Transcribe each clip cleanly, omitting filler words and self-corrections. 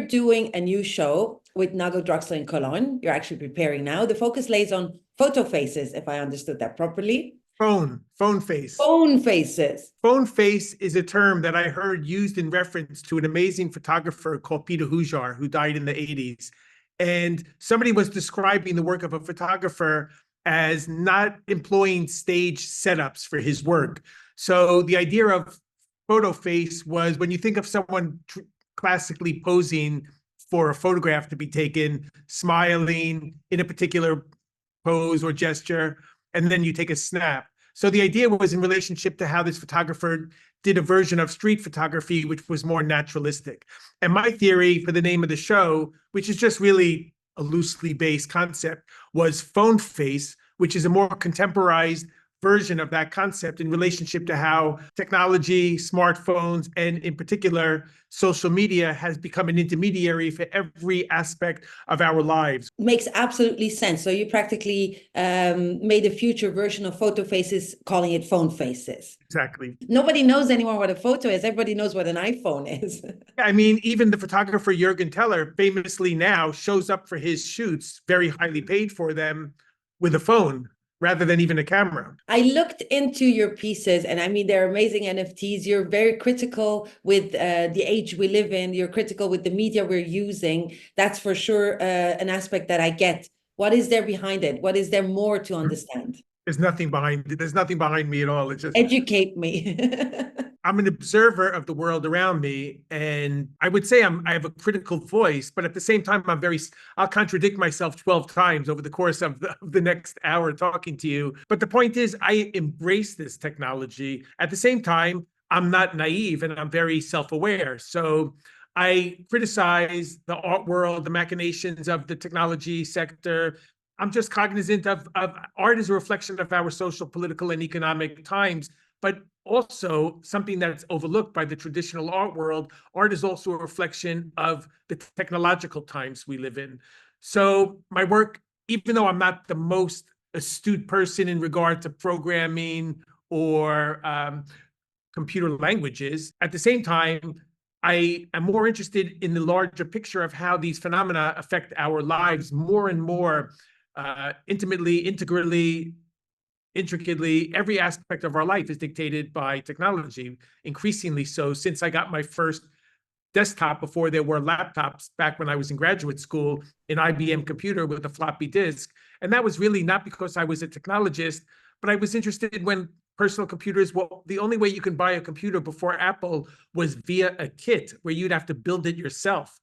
you're doing a new show with Nagel Drexler in Cologne. You're actually preparing now. The focus lays on photo faces, if I understood that properly. Phone face. Phone faces. Phone face is a term that I heard used in reference to an amazing photographer called Peter Hujar, who died in the 80s. And somebody was describing the work of a photographer as not employing stage setups for his work. So the idea of photo face was when you think of someone classically posing for a photograph to be taken, smiling in a particular pose or gesture, and then you take a snap. So the idea was in relationship to how this photographer did a version of street photography, which was more naturalistic. And my theory for the name of the show, which is just really a loosely based concept, was phone face, which is a more contemporized version of that concept in relationship to how technology, smartphones, and in particular, social media has become an intermediary for every aspect of our lives. Makes absolutely sense. So you practically made a future version of photo faces, calling it phone faces. Exactly. Nobody knows anymore what a photo is. Everybody knows what an iPhone is. I mean, even the photographer Jürgen Teller famously now shows up for his shoots, very highly paid for them, with a phone rather than even a camera. I looked into your pieces, and I mean, they're amazing NFTs. You're very critical with the age we live in. You're critical with the media we're using. That's for sure an aspect that I get. What is there behind it? What is there more to understand? There's nothing behind it. There's nothing behind me at all. It's just educate me. I'm an observer of the world around me, and I would say I have a critical voice, but at the same time, I'll contradict myself 12 times over the course of the next hour talking to you. But the point is, I embrace this technology. At the same time, I'm not naive and I'm very self-aware. So I criticize the art world, the machinations of the technology sector. I'm just cognizant of art as a reflection of our social, political, and economic times. But also something that's overlooked by the traditional art world, art is also a reflection of the technological times we live in. So my work, even though I'm not the most astute person in regard to programming or computer languages, at the same time, I am more interested in the larger picture of how these phenomena affect our lives more and more intimately, integrally, intricately. Every aspect of our life is dictated by technology, increasingly so since I got my first desktop before there were laptops back when I was in graduate school, an IBM computer with a floppy disk. And that was really not because I was a technologist, but I was interested when personal computers, well, the only way you can buy a computer before Apple was via a kit where you'd have to build it yourself.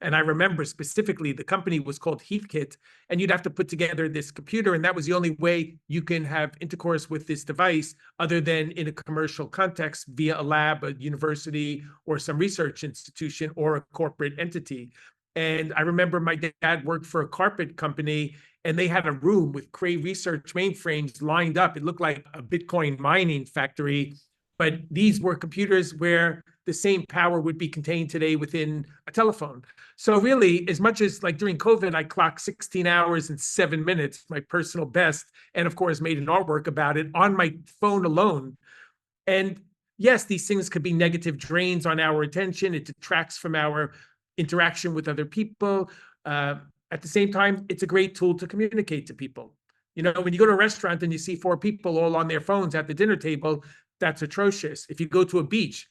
And I remember specifically the company was called Heathkit, and you'd have to put together this computer, and that was the only way you can have intercourse with this device other than in a commercial context via a lab, a university, or some research institution or a corporate entity. And I remember my dad worked for a carpet company, and they had a room with Cray Research mainframes lined up. It looked like a Bitcoin mining factory, but these were computers where the same power would be contained today within a telephone. So really, as much as like during COVID, I clocked 16 hours and 7 minutes, my personal best, and of course made an artwork about it on my phone alone. And yes, these things could be negative drains on our attention. It detracts from our interaction with other people. At the same time, it's a great tool to communicate to people. You know, when you go to a restaurant and you see 4 people all on their phones at the dinner table, that's atrocious. If you go to a beach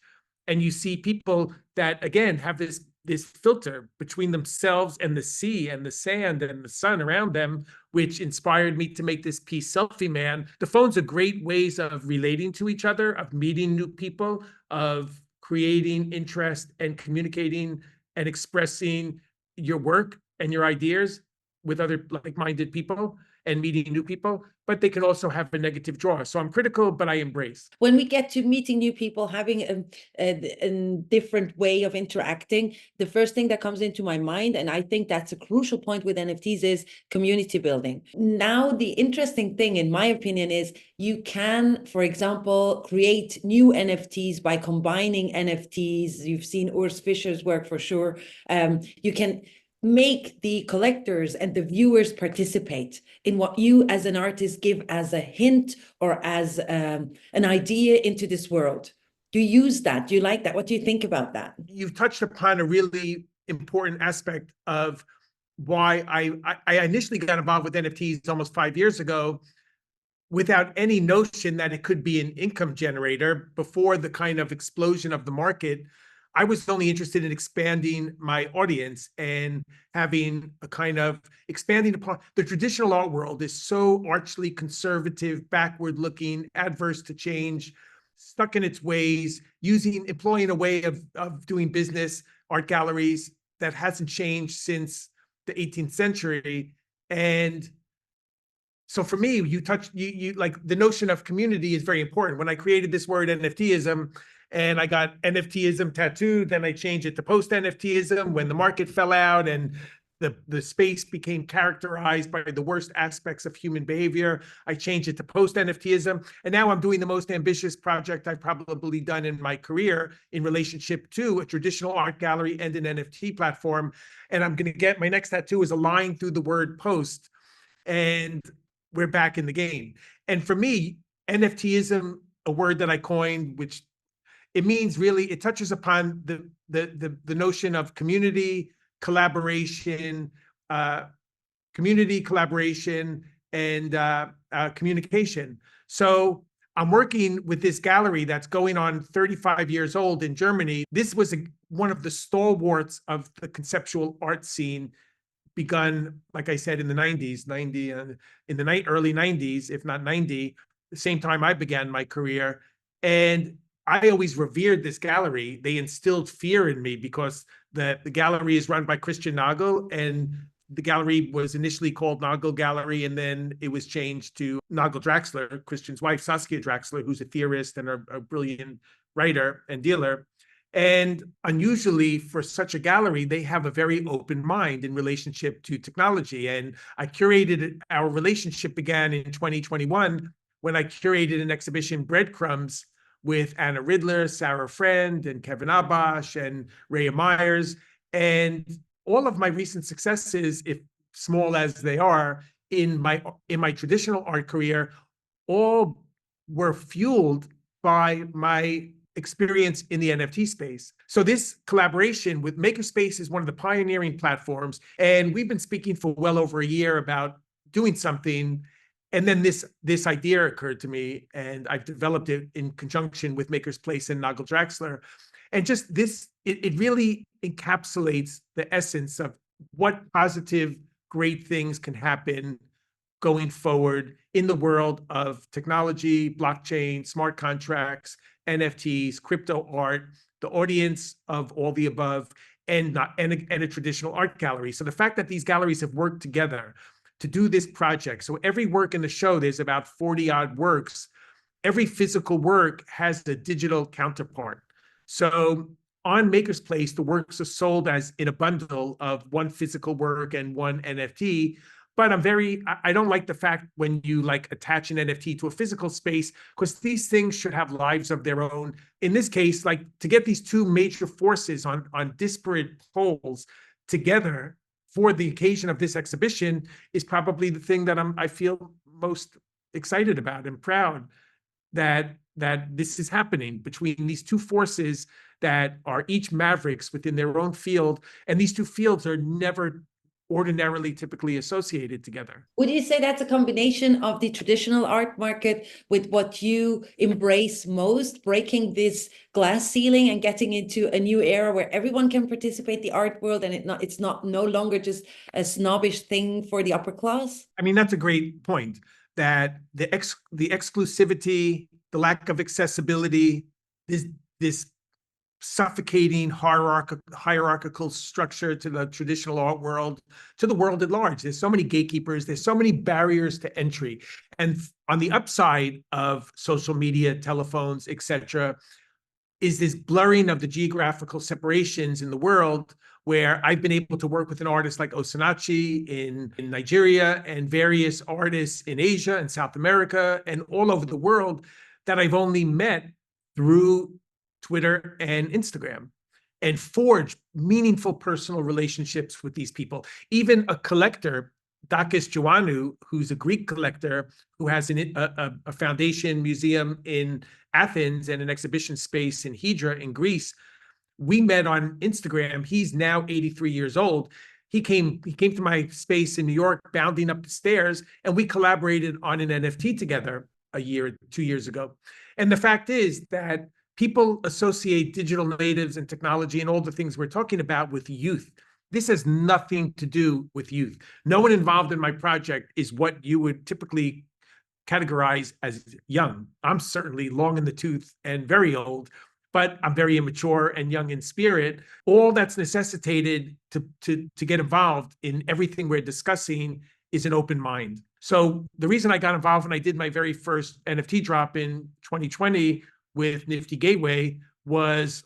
and you see people that, again, have this filter between themselves and the sea and the sand and the sun around them, which inspired me to make this piece, Selfie Man. The phones are great ways of relating to each other, of meeting new people, of creating interest and communicating and expressing your work and your ideas with other like-minded people and meeting new people, but they can also have a negative draw. So I'm critical, but I embrace. When we get to meeting new people, having a different way of interacting, the first thing that comes into my mind, and I think that's a crucial point with NFTs, is community building. Now, the interesting thing, in my opinion, is you can, for example, create new NFTs by combining NFTs. You've seen Urs Fischer's work for sure. You can make the collectors and the viewers participate in what you as an artist give as a hint or as an idea into this world. Do you use that? Do you like that? What do you think about that? You've touched upon a really important aspect of why I initially got involved with NFTs almost 5 years ago, without any notion that it could be an income generator. Before the kind of explosion of the market, I was only interested in expanding my audience and having a kind of expanding upon the traditional art world is so archly conservative, backward looking, adverse to change, stuck in its ways, employing a way of doing business, art galleries that hasn't changed since the 18th century. And so for me, you like the notion of community is very important. When I created this word NFTism and I got NFTism tattooed, then I changed it to post NFTism when the market fell out and the space became characterized by the worst aspects of human behavior. I changed it to post NFTism. And now I'm doing the most ambitious project I've probably done in my career in relationship to a traditional art gallery and an NFT platform. And I'm going to get my next tattoo is a line through the word post. And we're back in the game. And for me, NFTism, a word that I coined, which it means really, it touches upon the notion of community, collaboration, and communication. So I'm working with this gallery that's going on 35 years old in Germany. This was one of the stalwarts of the conceptual art scene, begun, like I said, in the 90s, early 90s, if not 90, the same time I began my career. And I always revered this gallery. They instilled fear in me because the gallery is run by Christian Nagel, and the gallery was initially called Nagel Gallery, and then it was changed to Nagel Draxler, Christian's wife, Saskia Draxler, who's a theorist and a brilliant writer and dealer. And unusually for such a gallery, they have a very open mind in relationship to technology. And I curated it. Our relationship began in 2021 when I curated an exhibition, Breadcrumbs, with Anna Ridler, Sarah Friend, and Kevin Abash, and Rhea Myers. And all of my recent successes, if small as they are, in my traditional art career, all were fueled by my experience in the NFT space. So this collaboration with Makerspace is one of the pioneering platforms. And we've been speaking for well over a year about doing something. And then this idea occurred to me, and I've developed it in conjunction with Makerspace and Nagel Draxler. And just this, it really encapsulates the essence of what positive, great things can happen going forward in the world of technology, blockchain, smart contracts, NFTs, crypto art, the audience of all the above, and a traditional art gallery. So the fact that these galleries have worked together to do this project. So every work in the show, there's about 40 odd works. Every physical work has a digital counterpart. So on Makerspace, the works are sold as in a bundle of one physical work and one NFT. But I don't like the fact when you like attach an NFT to a physical space, because these things should have lives of their own. In this case, like to get these two major forces on disparate poles together for the occasion of this exhibition is probably the thing that I feel most excited about and proud that this is happening between these two forces that are each mavericks within their own field. And these two fields are never ordinarily typically associated together. Would you say that's a combination of the traditional art market with what you embrace most, breaking this glass ceiling and getting into a new era where everyone can participate in the art world, and it's not no longer just a snobbish thing for the upper class? I mean, that's a great point, that the exclusivity, the lack of accessibility, this suffocating hierarchical structure to the traditional art world, to the world at large. There's so many gatekeepers, there's so many barriers to entry. And on the upside of social media, telephones, etc., is this blurring of the geographical separations in the world, where I've been able to work with an artist like Osinachi in Nigeria and various artists in Asia and South America and all over the world that I've only met through Twitter and Instagram, and forge meaningful personal relationships with these people. Even a collector, Dakis Joannou, who's a Greek collector who has a foundation museum in Athens and an exhibition space in Hydra in Greece, We met on Instagram. He's now 83 years old. He came to my space in New York, bounding up the stairs, and we collaborated on an NFT together a year, 2 years ago. And the fact is that people associate digital natives and technology and all the things we're talking about with youth. This has nothing to do with youth. No one involved in my project is what you would typically categorize as young. I'm certainly long in the tooth and very old, but I'm very immature and young in spirit. All that's necessitated to get involved in everything we're discussing is an open mind. So the reason I got involved when I did my very first NFT drop in 2020 with Nifty Gateway was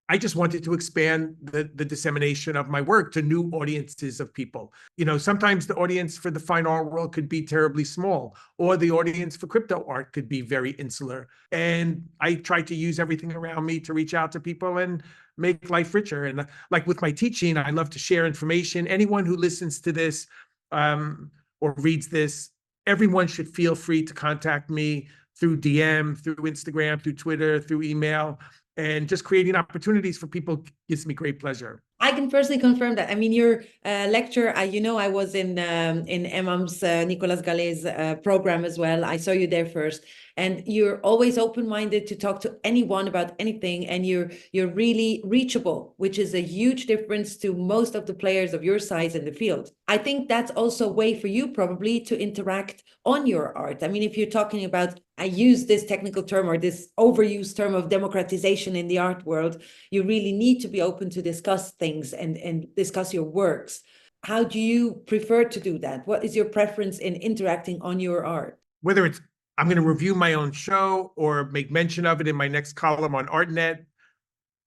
I just wanted to expand the dissemination of my work to new audiences of people. You know, sometimes the audience for the fine art world could be terribly small, or the audience for crypto art could be very insular. And I tried to use everything around me to reach out to people and make life richer. And like with my teaching, I love to share information. Anyone who listens to this or reads this, everyone should feel free to contact me through DM, through Instagram, through Twitter, through email. And just creating opportunities for people gives me great pleasure. I can personally confirm that. I mean, your lecture, I was in Emam's Nicolas Gallet's program as well. I saw you there first, and you're always open-minded to talk to anyone about anything, and you're really reachable, which is a huge difference to most of the players of your size in the field. I think that's also a way for you probably to interact on your art. I mean, if you're talking about, I use this technical term or this overused term of democratization in the art world, you really need to be open to discuss things and discuss your works. How do you prefer to do that? What is your preference in interacting on your art? Whether it's I'm going to review my own show or make mention of it in my next column on ArtNet,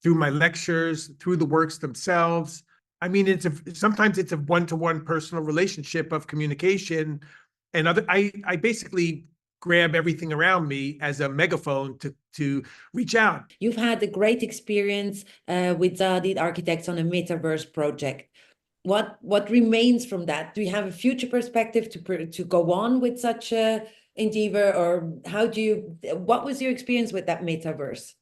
through my lectures, through the works themselves. I mean, sometimes it's a one-to-one personal relationship of communication. And I basically grab everything around me as a megaphone to reach out. You've had a great experience with Zadid Architects on a Metaverse project. What remains from that? Do you have a future perspective to go on with such a endeavor, or what was your experience with that Metaverse?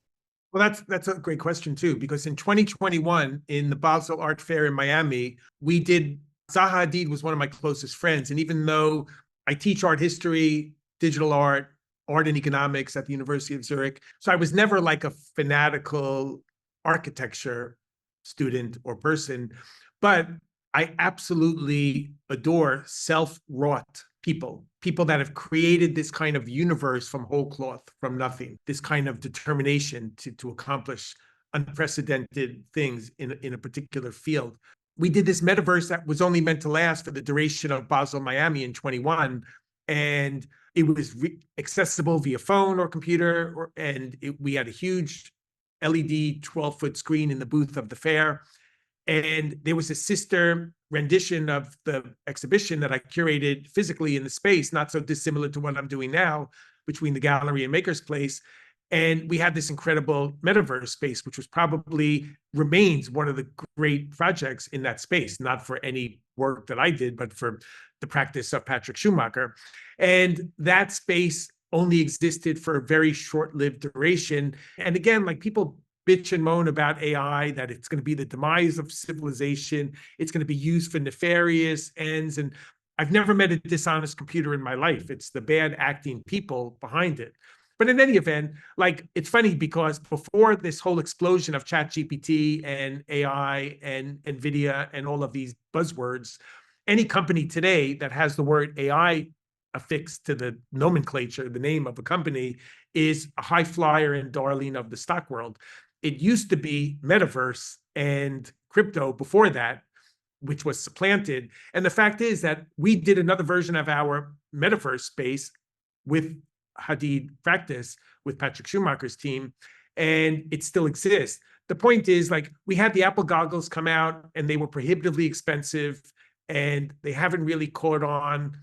Well, that's a great question too, because in 2021 in the Basel Art Fair in Miami, Zaha Hadid was one of my closest friends. And even though I teach art history, digital art, art and economics at the University of Zurich, so I was never like a fanatical architecture student or person, but I absolutely adore self-wrought people that have created this kind of universe from whole cloth, from nothing, this kind of determination to accomplish unprecedented things in a particular field. We did this metaverse that was only meant to last for the duration of Basel Miami in 21. And it was accessible via phone or computer, we had a huge LED 12-foot screen in the booth of the fair. And there was a sister rendition of the exhibition that I curated physically in the space, not so dissimilar to what I'm doing now between the gallery and Maker's Place. And we had this incredible metaverse space, which remains one of the great projects in that space, not for any work that I did, but for the practice of Patrick Schumacher. And that space only existed for a very short-lived duration. And again, like people bitch and moan about AI, that it's going to be the demise of civilization. It's going to be used for nefarious ends. And I've never met a dishonest computer in my life. It's the bad acting people behind it. But in any event, like, it's funny because before this whole explosion of ChatGPT and AI and NVIDIA and all of these buzzwords, any company today that has the word AI affixed to the nomenclature, the name of a company, is a high flyer and darling of the stock world. It used to be Metaverse and crypto before that, which was supplanted. And the fact is that we did another version of our Metaverse space with Hadid practice, with Patrick Schumacher's team, and it still exists. The point is, like, we had the Apple goggles come out and they were prohibitively expensive and they haven't really caught on,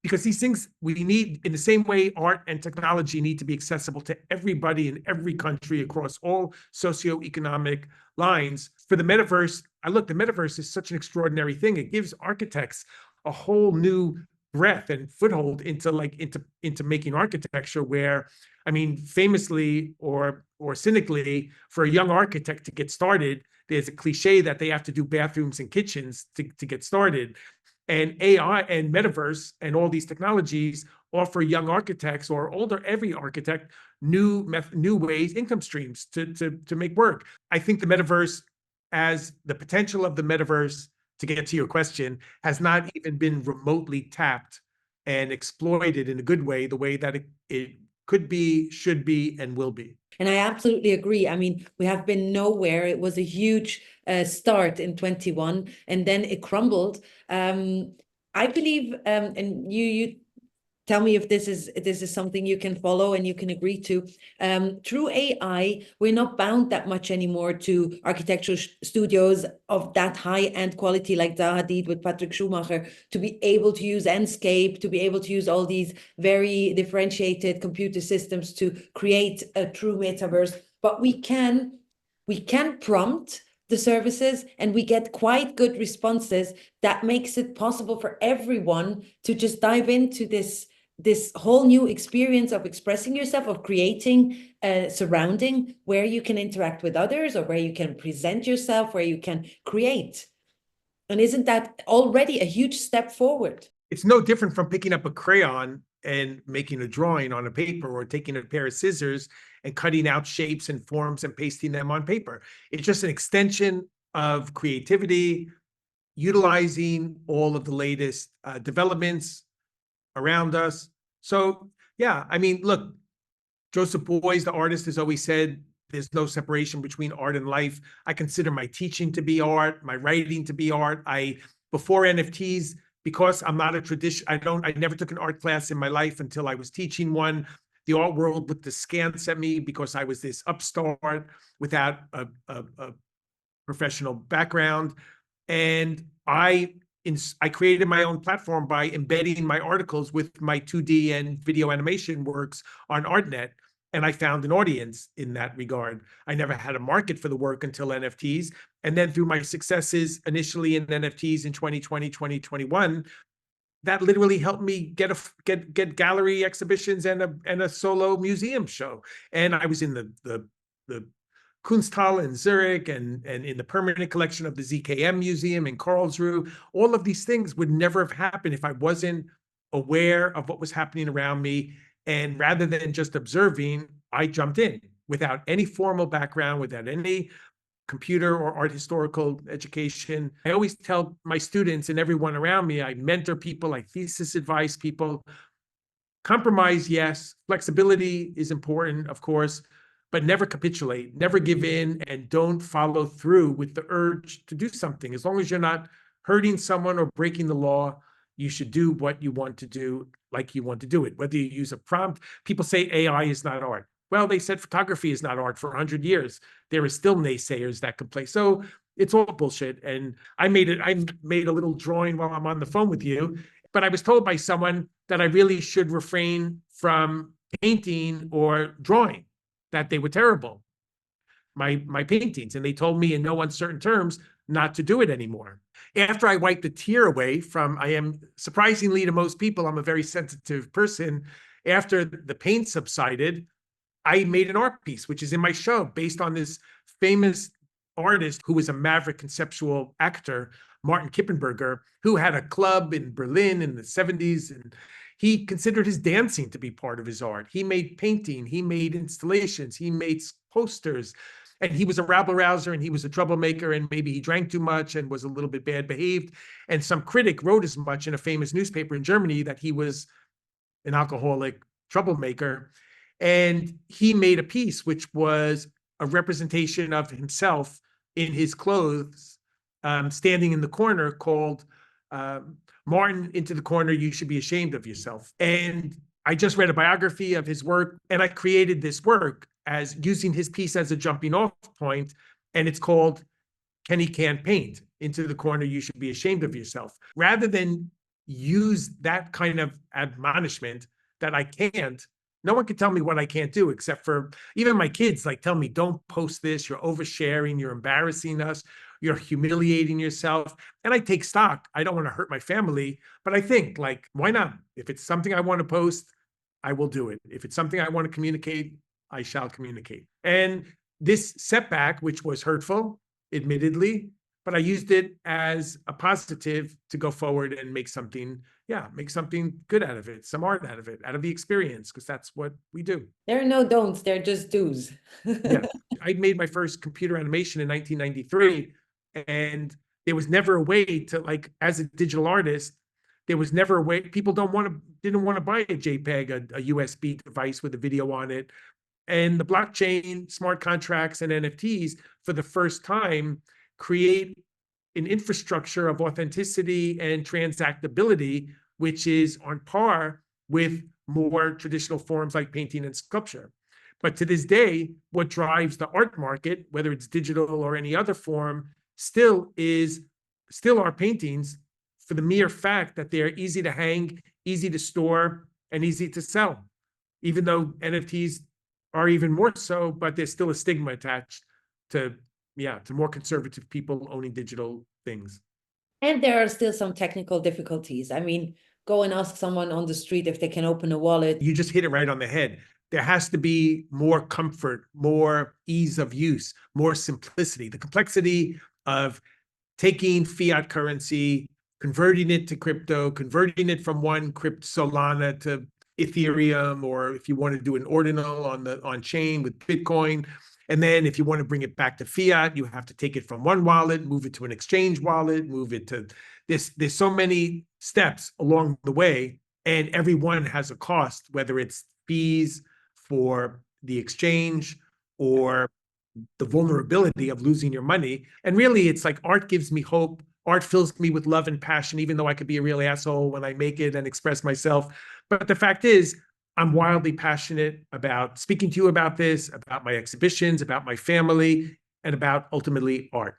because these things we need, in the same way art and technology need to be accessible to everybody in every country across all socioeconomic lines. For the metaverse, the metaverse is such an extraordinary thing. It gives architects a whole new breadth and foothold into making architecture, where I mean, famously or cynically, for a young architect to get started, there's a cliche that they have to do bathrooms and kitchens to get started. And AI and metaverse and all these technologies offer young architects or older, every architect, new ways, income streams to make work. I think the metaverse, as the potential of the metaverse, to get to your question, has not even been remotely tapped and exploited in a good way, the way that it could be, should be, and will be. And I absolutely agree. I mean, we have been nowhere. It was a huge start in 21, and then it crumbled. I believe, and you tell me if this is something you can follow and you can agree to. Through AI, we're not bound that much anymore to architectural studios of that high-end quality like Zaha did with Patrick Schumacher, to be able to use Enscape, to be able to use all these very differentiated computer systems to create a true metaverse. But we can prompt the services, and we get quite good responses that makes it possible for everyone to just dive into this whole new experience of expressing yourself, of creating a surrounding where you can interact with others, or where you can present yourself, where you can create. And isn't that already a huge step forward? It's no different from picking up a crayon and making a drawing on a paper, or taking a pair of scissors and cutting out shapes and forms and pasting them on paper. It's just an extension of creativity, utilizing all of the latest developments around us. So, yeah, I mean, look, Joseph Beuys, the artist, has always said there's no separation between art and life. I consider my teaching to be art, my writing to be art. Before NFTs, because I'm not a tradition, I never took an art class in my life until I was teaching one. The art world looked askance at me because I was this upstart without a professional background. And I created my own platform by embedding my articles with my 2D and video animation works on ArtNet. And I found an audience in that regard. I never had a market for the work until NFTs. And then through my successes initially in NFTs in 2020, 2021, that literally helped me get gallery exhibitions and a solo museum show. And I was in the Kunsthalle in Zurich and in the permanent collection of the ZKM Museum in Karlsruhe. All of these things would never have happened if I wasn't aware of what was happening around me. And rather than just observing, I jumped in without any formal background, without any computer or art historical education. I always tell my students and everyone around me, I mentor people, I thesis advise people. Compromise, yes. Flexibility is important, of course, but never capitulate, never give in, and don't follow through with the urge to do something. As long as you're not hurting someone or breaking the law, you should do what you want to do like you want to do it. Whether you use a prompt, people say AI is not art. Well, they said photography is not art for 100 years. There are still naysayers that complain. So it's all bullshit. And I made a little drawing while I'm on the phone with you, but I was told by someone that I really should refrain from painting or drawing, that they were terrible, my paintings. And they told me in no uncertain terms not to do it anymore. After I wiped the tear away I am, surprisingly to most people, I'm a very sensitive person. After the pain subsided, I made an art piece, which is in my show, based on this famous artist who was a maverick conceptual actor, Martin Kippenberger, who had a club in Berlin in the 70s. And he considered his dancing to be part of his art. He made painting, he made installations, he made posters. And he was a rabble-rouser, and he was a troublemaker, and maybe he drank too much and was a little bit bad behaved. And some critic wrote as much in a famous newspaper in Germany, that he was an alcoholic troublemaker. And he made a piece which was a representation of himself in his clothes, standing in the corner, called Martin, into the corner, you should be ashamed of yourself. And I just read a biography of his work, and I created this work as using his piece as a jumping off point. And it's called Kenny Can't Paint. Into the corner, you should be ashamed of yourself. Rather than use that kind of admonishment that I can't, no one can tell me what I can't do, except for even my kids, like, tell me, don't post this, you're oversharing, you're embarrassing us, you're humiliating yourself. And I take stock. I don't want to hurt my family, but I think, like, why not? If it's something I want to post, I will do it. If it's something I want to communicate, I shall communicate. And this setback, which was hurtful, admittedly, but I used it as a positive to go forward and make something, make something good out of it, some art out of it, out of the experience, because that's what we do. There are no don'ts, they're just do's. Yeah. I made my first computer animation in 1993, and there was never a way to, like, as a digital artist, there was never a way. People didn't want to buy a JPEG, a USB device with a video on it. And the blockchain, smart contracts, and NFTs, for the first time, create an infrastructure of authenticity and transactability, which is on par with more traditional forms like painting and sculpture. But to this day, what drives the art market, whether it's digital or any other form, still are paintings, for the mere fact that they're easy to hang, easy to store, and easy to sell. Even though NFTs are even more so, but there's still a stigma attached to more conservative people owning digital things. And there are still some technical difficulties. I mean, go and ask someone on the street if they can open a wallet. You just hit it right on the head. There has to be more comfort, more ease of use, more simplicity. The complexity of taking fiat currency, converting it to crypto, converting it from one Solana to Ethereum, or if you want to do an ordinal on chain with Bitcoin. And then if you want to bring it back to fiat, you have to take it from one wallet, move it to an exchange wallet, move it to this. There's so many steps along the way, and every one has a cost, whether it's fees for the exchange or the vulnerability of losing your money. And really, it's like art gives me hope. Art fills me with love and passion, even though I could be a real asshole when I make it and express myself. But the fact is, I'm wildly passionate about speaking to you about this, about my exhibitions, about my family, and about ultimately art.